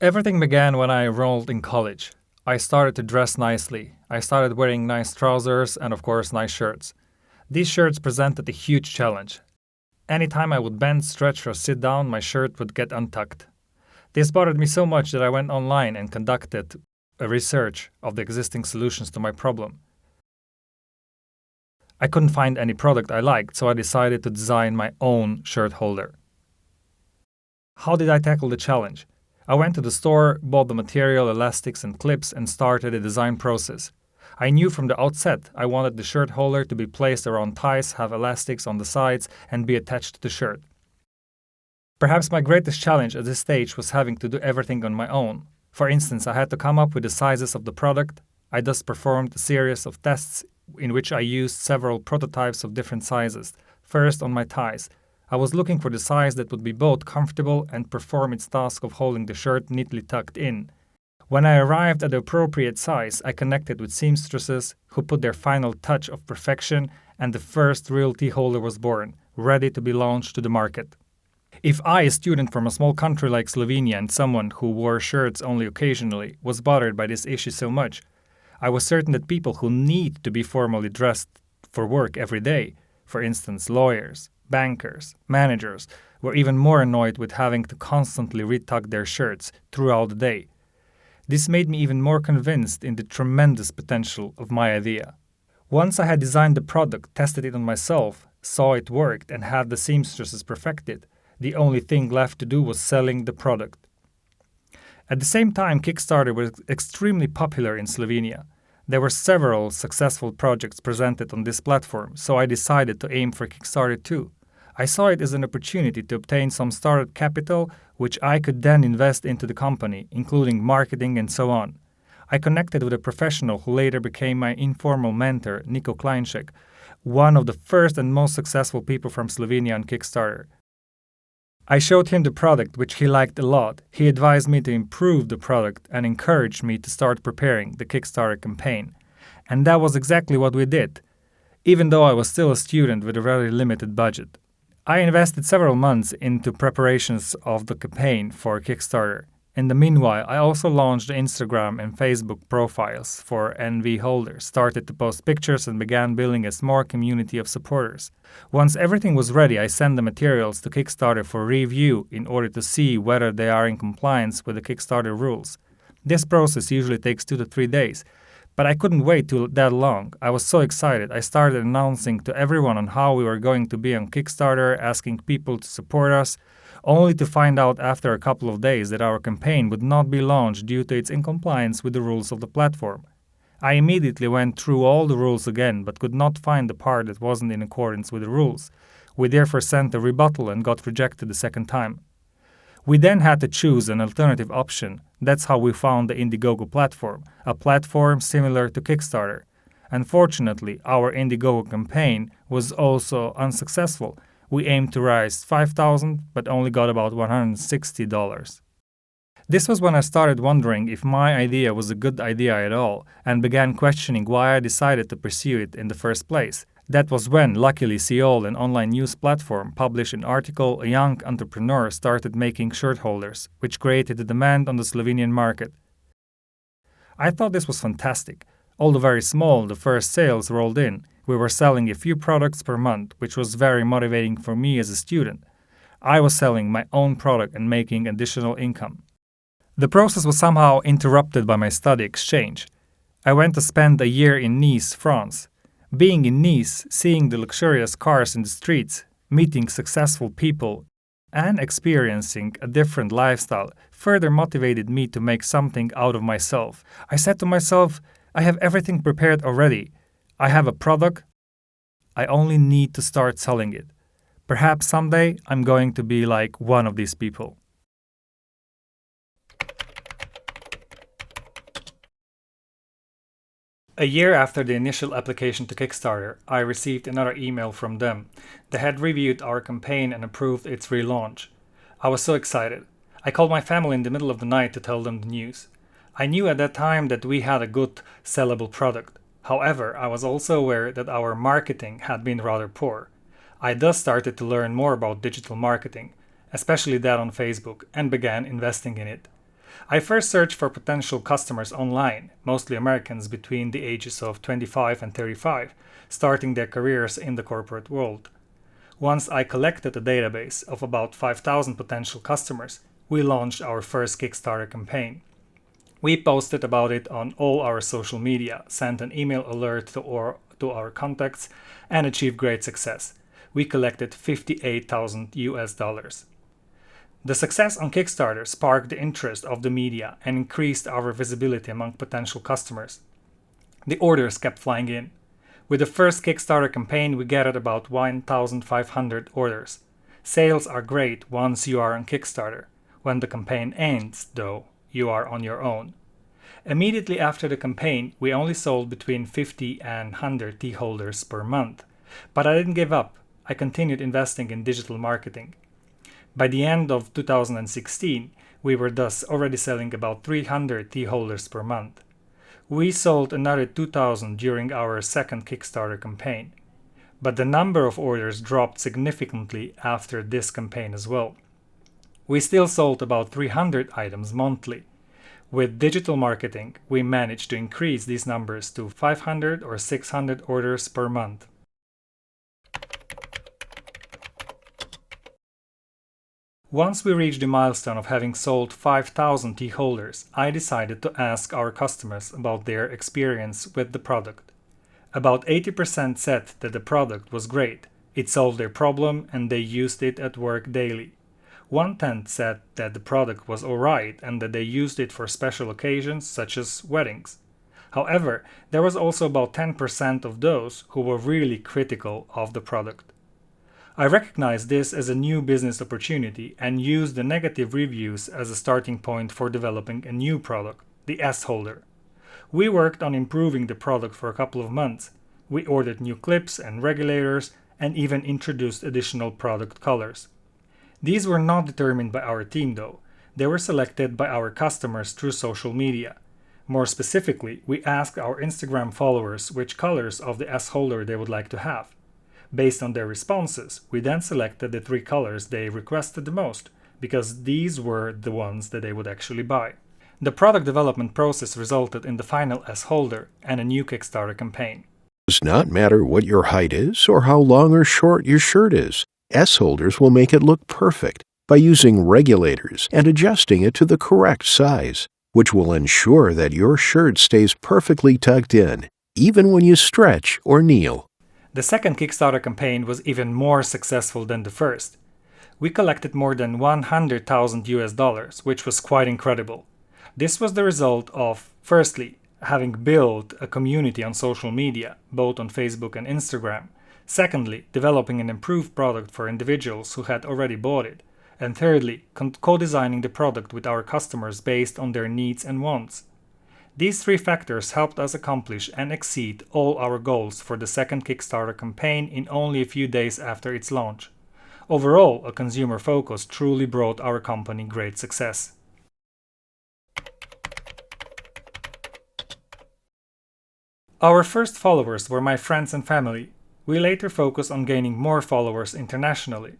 Everything began when I enrolled in college. I started to dress nicely. I started wearing nice trousers and, of course, nice shirts. These shirts presented a huge challenge. Anytime I would bend, stretch, or sit down, my shirt would get untucked. This bothered me so much that I went online and conducted a research of the existing solutions to my problem. I couldn't find any product I liked, so I decided to design my own shirt holder. How did I tackle the challenge? I went to the store, bought the material, elastics, and clips, and started the design process. I knew from the outset I wanted the shirt holder to be placed around ties, have elastics on the sides, and be attached to the shirt. Perhaps my greatest challenge at this stage was having to do everything on my own. For instance, I had to come up with the sizes of the product. I thus performed a series of tests in which I used several prototypes of different sizes. First, on my ties. I was looking for the size that would be both comfortable and perform its task of holding the shirt neatly tucked in. When I arrived at the appropriate size, I connected with seamstresses who put their final touch of perfection, and the first real tea holder was born, ready to be launched to the market. If I, a student from a small country like Slovenia and someone who wore shirts only occasionally, was bothered by this issue so much, I was certain that people who need to be formally dressed for work every day, for instance lawyers, bankers, managers, were even more annoyed with having to constantly retuck their shirts throughout the day. This made me even more convinced in the tremendous potential of my idea. Once I had designed the product, tested it on myself, saw it worked, and had the seamstresses perfected, the only thing left to do was selling the product. At the same time, Kickstarter was extremely popular in Slovenia. There were several successful projects presented on this platform, so I decided to aim for Kickstarter too. I saw it as an opportunity to obtain some startup capital, which I could then invest into the company, including marketing and so on. I connected with a professional who later became my informal mentor, Nik Vene, one of the first and most successful people from Slovenia on Kickstarter. I showed him the product, which he liked a lot. He advised me to improve the product and encouraged me to start preparing the Kickstarter campaign. And that was exactly what we did, even though I was still a student with a very limited budget. I invested several months into preparations of the campaign for Kickstarter. In the meanwhile, I also launched Instagram and Facebook profiles for NV holders, started to post pictures, and began building a small community of supporters. Once everything was ready, I sent the materials to Kickstarter for review in order to see whether they are in compliance with the Kickstarter rules. This process usually takes 2 to 3 days, but I couldn't wait that long. I was so excited. I started announcing to everyone on how we were going to be on Kickstarter, asking people to support us, only to find out after a couple of days that our campaign would not be launched due to its incompliance with the rules of the platform. I immediately went through all the rules again, but could not find the part that wasn't in accordance with the rules. We therefore sent a rebuttal and got rejected the second time. We then had to choose an alternative option. That's how we found the Indiegogo platform, a platform similar to Kickstarter. Unfortunately, our Indiegogo campaign was also unsuccessful. We aimed to raise $5,000, but only got about $160. This was when I started wondering if my idea was a good idea at all, and began questioning why I decided to pursue it in the first place. That was when, luckily, Seoul, an online news platform, published an article a young entrepreneur started making shirt holders, which created a demand on the Slovenian market. I thought this was fantastic. Although very small, the first sales rolled in. We were selling a few products per month, which was very motivating for me as a student. I was selling my own product and making additional income. The process was somehow interrupted by my study exchange. I went to spend a year in Nice, France. Being in Nice, seeing the luxurious cars in the streets, meeting successful people, and experiencing a different lifestyle further motivated me to make something out of myself. I said to myself, I have everything prepared already. I have a product. I only need to start selling it. Perhaps someday I'm going to be like one of these people. A year after the initial application to Kickstarter, I received another email from them. They had reviewed our campaign and approved its relaunch. I was so excited. I called my family in the middle of the night to tell them the news. I knew at that time that we had a good, sellable product. However, I was also aware that our marketing had been rather poor. I thus started to learn more about digital marketing, especially that on Facebook, and began investing in it. I first searched for potential customers online, mostly Americans between the ages of 25 and 35, starting their careers in the corporate world. Once I collected a database of about 5,000 potential customers, we launched our first Kickstarter campaign. We posted about it on all our social media, sent an email alert to our contacts, and achieved great success. We collected $58,000 US. The success on Kickstarter sparked the interest of the media and increased our visibility among potential customers. The orders kept flying in. With the first Kickstarter campaign, we gathered about 1,500 orders. Sales are great once you are on Kickstarter. When the campaign ends, though, you are on your own. Immediately after the campaign, we only sold between 50 and 100 tea holders per month. But I didn't give up. I continued investing in digital marketing. By the end of 2016, we were thus already selling about 300 tea holders per month. We sold another 2,000 during our second Kickstarter campaign. But the number of orders dropped significantly after this campaign as well. We still sold about 300 items monthly. With digital marketing, we managed to increase these numbers to 500 or 600 orders per month. Once we reached the milestone of having sold 5,000 tea holders, I decided to ask our customers about their experience with the product. About 80% said that the product was great, it solved their problem and they used it at work daily. 1/10 said that the product was alright and that they used it for special occasions such as weddings. However, there was also about 10% of those who were really critical of the product. I recognized this as a new business opportunity and used the negative reviews as a starting point for developing a new product, the S holder. We worked on improving the product for a couple of months. We ordered new clips and regulators and even introduced additional product colors. These were not determined by our team though. They were selected by our customers through social media. More specifically, we asked our Instagram followers which colors of the S holder they would like to have. Based on their responses, we then selected the 3 colors they requested the most, because these were the ones that they would actually buy. The product development process resulted in the final S holder and a new Kickstarter campaign. It does not matter what your height is or how long or short your shirt is. S holders will make it look perfect by using regulators and adjusting it to the correct size, which will ensure that your shirt stays perfectly tucked in, even when you stretch or kneel. The second Kickstarter campaign was even more successful than the first. We collected more than $100,000 US, which was quite incredible. This was the result of, firstly, having built a community on social media, both on Facebook and Instagram. Secondly, developing an improved product for individuals who had already bought it. And thirdly, co-designing the product with our customers based on their needs and wants. These 3 factors helped us accomplish and exceed all our goals for the second Kickstarter campaign in only a few days after its launch. Overall, a consumer focus truly brought our company great success. Our first followers were my friends and family. We later focused on gaining more followers internationally.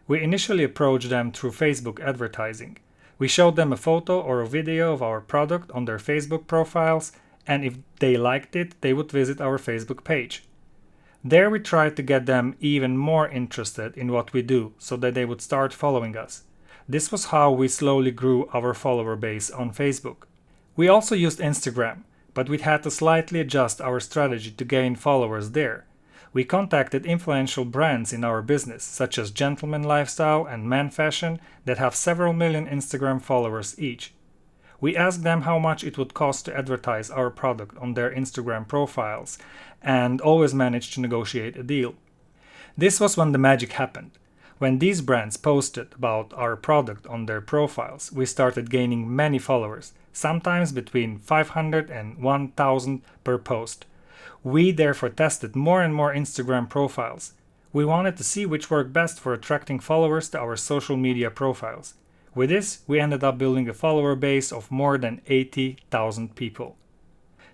We initially approached them through Facebook advertising. We showed them a photo or a video of our product on their Facebook profiles, and if they liked it, they would visit our Facebook page. There we tried to get them even more interested in what we do so that they would start following us. This was how we slowly grew our follower base on Facebook. We also used Instagram, but we had to slightly adjust our strategy to gain followers there. We contacted influential brands in our business, such as Gentleman Lifestyle and Man Fashion, that have several million Instagram followers each. We asked them how much it would cost to advertise our product on their Instagram profiles, and always managed to negotiate a deal. This was when the magic happened. When these brands posted about our product on their profiles, we started gaining many followers, sometimes between 500 and 1,000 per post. We therefore tested more and more Instagram profiles. We wanted to see which worked best for attracting followers to our social media profiles. With this, we ended up building a follower base of more than 80,000 people.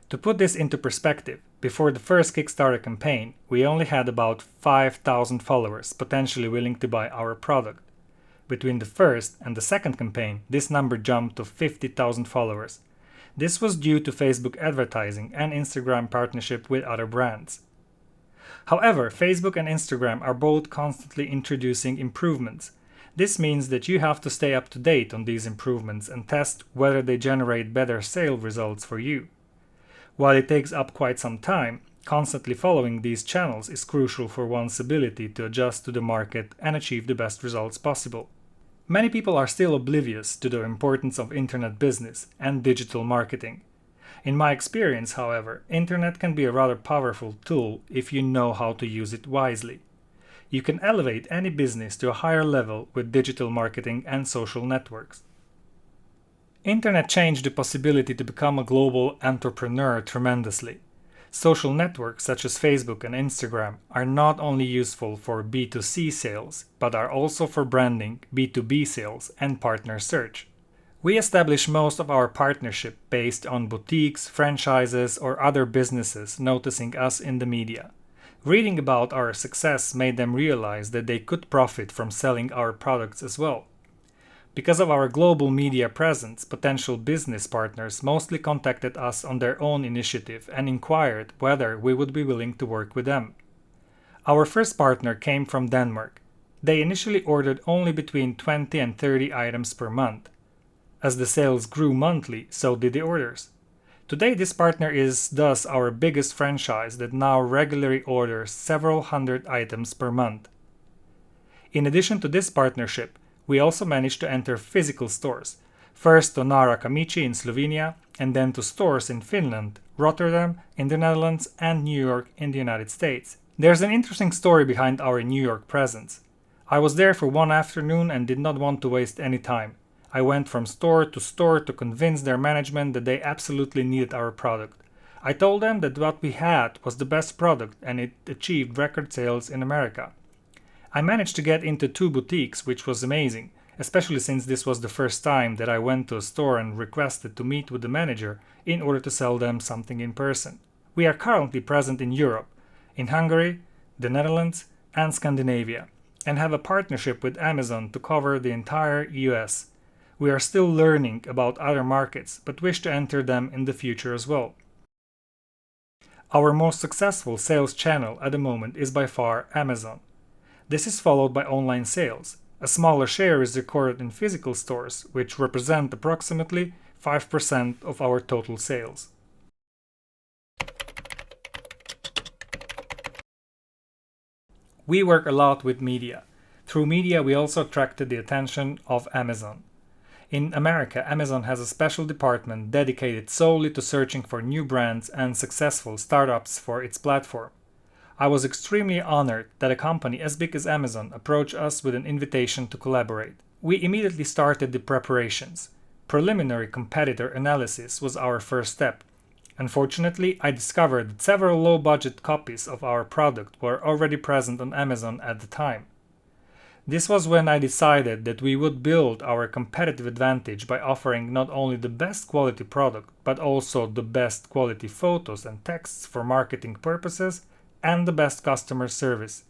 To put this into perspective, before the first Kickstarter campaign, we only had about 5,000 followers potentially willing to buy our product. Between the first and the second campaign, this number jumped to 50,000 followers. This was due to Facebook advertising and Instagram partnership with other brands. However, Facebook and Instagram are both constantly introducing improvements. This means that you have to stay up to date on these improvements and test whether they generate better sale results for you. While it takes up quite some time, constantly following these channels is crucial for one's ability to adjust to the market and achieve the best results possible. Many people are still oblivious to the importance of internet business and digital marketing. In my experience, however, internet can be a rather powerful tool if you know how to use it wisely. You can elevate any business to a higher level with digital marketing and social networks. Internet changed the possibility to become a global entrepreneur tremendously. Social networks such as Facebook and Instagram are not only useful for B2C sales, but are also for branding, B2B sales, and partner search. We establish most of our partnership based on boutiques, franchises, or other businesses noticing us in the media. Reading about our success made them realize that they could profit from selling our products as well. Because of our global media presence, potential business partners mostly contacted us on their own initiative and inquired whether we would be willing to work with them. Our first partner came from Denmark. They initially ordered only between 20 and 30 items per month. As the sales grew monthly, so did the orders. Today, this partner is thus our biggest franchise that now regularly orders several hundred items per month. In addition to this partnership, we also managed to enter physical stores, first to Nara Kamici in Slovenia, and then to stores in Finland, Rotterdam in the Netherlands, and New York in the United States. There's an interesting story behind our New York presence. I was there for one afternoon and did not want to waste any time. I went from store to convince their management that they absolutely needed our product. I told them that what we had was the best product and it achieved record sales in America. I managed to get into 2 boutiques, which was amazing, especially since this was the first time that I went to a store and requested to meet with the manager in order to sell them something in person. We are currently present in Europe, in Hungary, the Netherlands, and Scandinavia, and have a partnership with Amazon to cover the entire US. We are still learning about other markets, but wish to enter them in the future as well. Our most successful sales channel at the moment is by far Amazon. This is followed by online sales. A smaller share is recorded in physical stores, which represent approximately 5% of our total sales. We work a lot with media. Through media, we also attracted the attention of Amazon. In America, Amazon has a special department dedicated solely to searching for new brands and successful startups for its platform. I was extremely honored that a company as big as Amazon approached us with an invitation to collaborate. We immediately started the preparations. Preliminary competitor analysis was our first step. Unfortunately, I discovered that several low-budget copies of our product were already present on Amazon at the time. This was when I decided that we would build our competitive advantage by offering not only the best quality product, but also the best quality photos and texts for marketing purposes and the best customer service.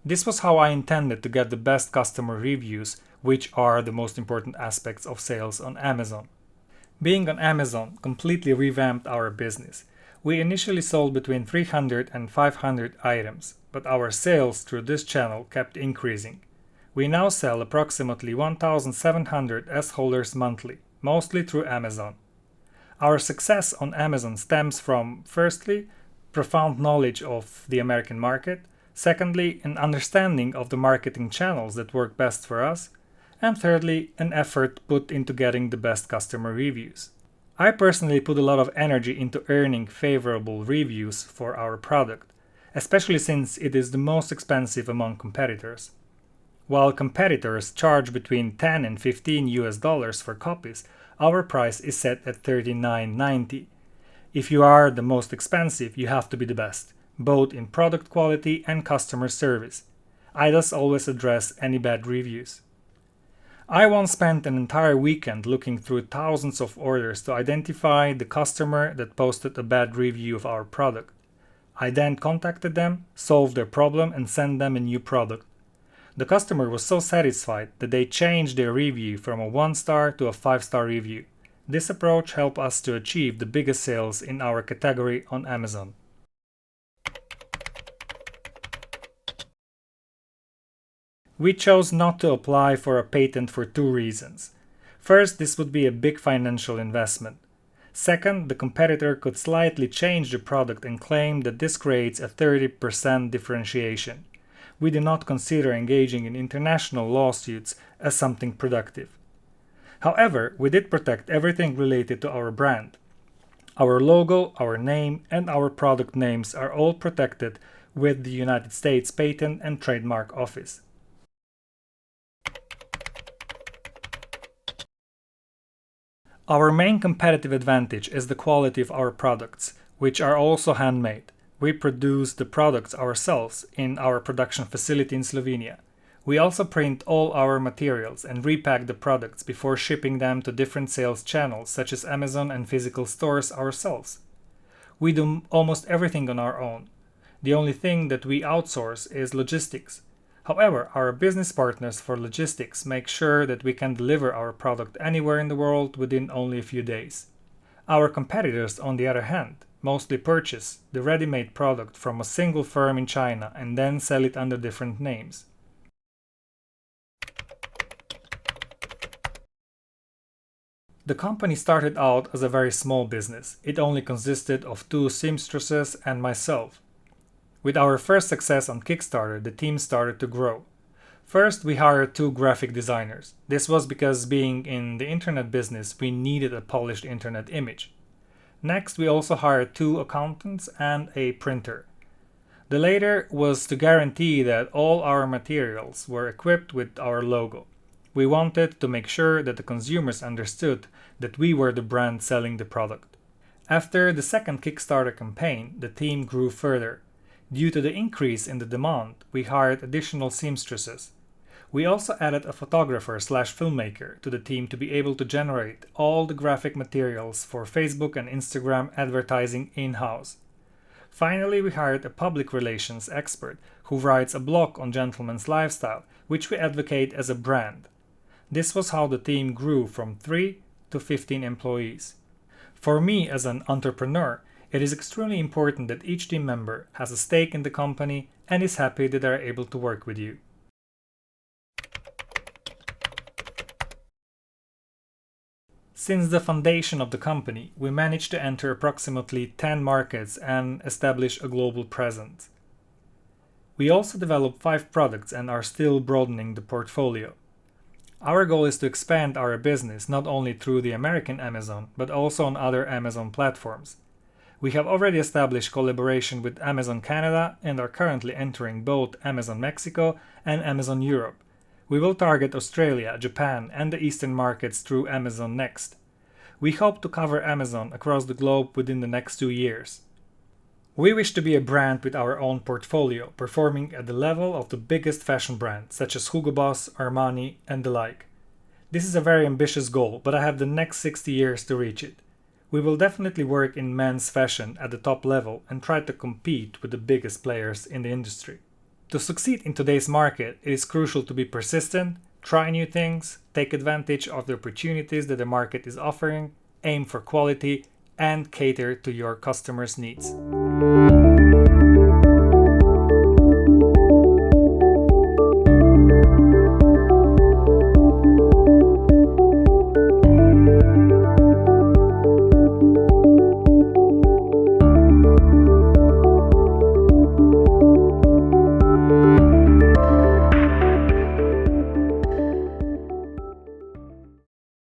This was how I intended to get the best customer reviews, which are the most important aspects of sales on Amazon. Being on Amazon completely revamped our business. We initially sold between 300 and 500 items, but our sales through this channel kept increasing. We now sell approximately 1,700 S-holders monthly, mostly through Amazon. Our success on Amazon stems from, firstly, profound knowledge of the American market, secondly, an understanding of the marketing channels that work best for us, and thirdly, an effort put into getting the best customer reviews. I personally put a lot of energy into earning favorable reviews for our product, especially since it is the most expensive among competitors. While competitors charge between $10 and $15 for copies, our price is set at $39.90. If you are the most expensive, you have to be the best, both in product quality and customer service. I thus always address any bad reviews. I once spent an entire weekend looking through thousands of orders to identify the customer that posted a bad review of our product. I then contacted them, solved their problem, and sent them a new product. The customer was so satisfied that they changed their review from a 1-star to a 5-star review. This approach helped us to achieve the biggest sales in our category on Amazon. We chose not to apply for a patent for 2 reasons. First, this would be a big financial investment. Second, the competitor could slightly change the product and claim that this creates a 30% differentiation. We do not consider engaging in international lawsuits as something productive. However, we did protect everything related to our brand. Our logo, our name, and our product names are all protected with the United States Patent and Trademark Office. Our main competitive advantage is the quality of our products, which are also handmade. We produce the products ourselves in our production facility in Slovenia. We also print all our materials and repack the products before shipping them to different sales channels such as Amazon and physical stores ourselves. We do almost everything on our own. The only thing that we outsource is logistics. However, our business partners for logistics make sure that we can deliver our product anywhere in the world within only a few days. Our competitors, on the other hand, mostly purchase the ready-made product from a single firm in China and then sell it under different names. The company started out as a very small business. It only consisted of 2 seamstresses and myself. With our first success on Kickstarter, the team started to grow. First, we hired 2 graphic designers. This was because being in the internet business, we needed a polished internet image. Next, we also hired 2 accountants and a printer. The latter was to guarantee that all our materials were equipped with our logo. We wanted to make sure that the consumers understood that we were the brand selling the product. After the second Kickstarter campaign, the team grew further. Due to the increase in the demand, we hired additional seamstresses. We also added a photographer/filmmaker to the team to be able to generate all the graphic materials for Facebook and Instagram advertising in-house. Finally, we hired a public relations expert who writes a blog on gentleman's lifestyle, which we advocate as a brand. This was how the team grew from 3 to 15 employees. For me as an entrepreneur, it is extremely important that each team member has a stake in the company and is happy that they are able to work with you. Since the foundation of the company, we managed to enter approximately 10 markets and establish a global presence. We also developed 5 products and are still broadening the portfolio. Our goal is to expand our business not only through the American Amazon, but also on other Amazon platforms. We have already established collaboration with Amazon Canada and are currently entering both Amazon Mexico and Amazon Europe. We will target Australia, Japan, and the Eastern markets through Amazon next. We hope to cover Amazon across the globe within the next 2 years. We wish to be a brand with our own portfolio, performing at the level of the biggest fashion brands such as Hugo Boss, Armani, and the like. This is a very ambitious goal, but I have the next 60 years to reach it. We will definitely work in men's fashion at the top level and try to compete with the biggest players in the industry. To succeed in today's market, it is crucial to be persistent, try new things, take advantage of the opportunities that the market is offering, aim for quality, and cater to your customers' needs.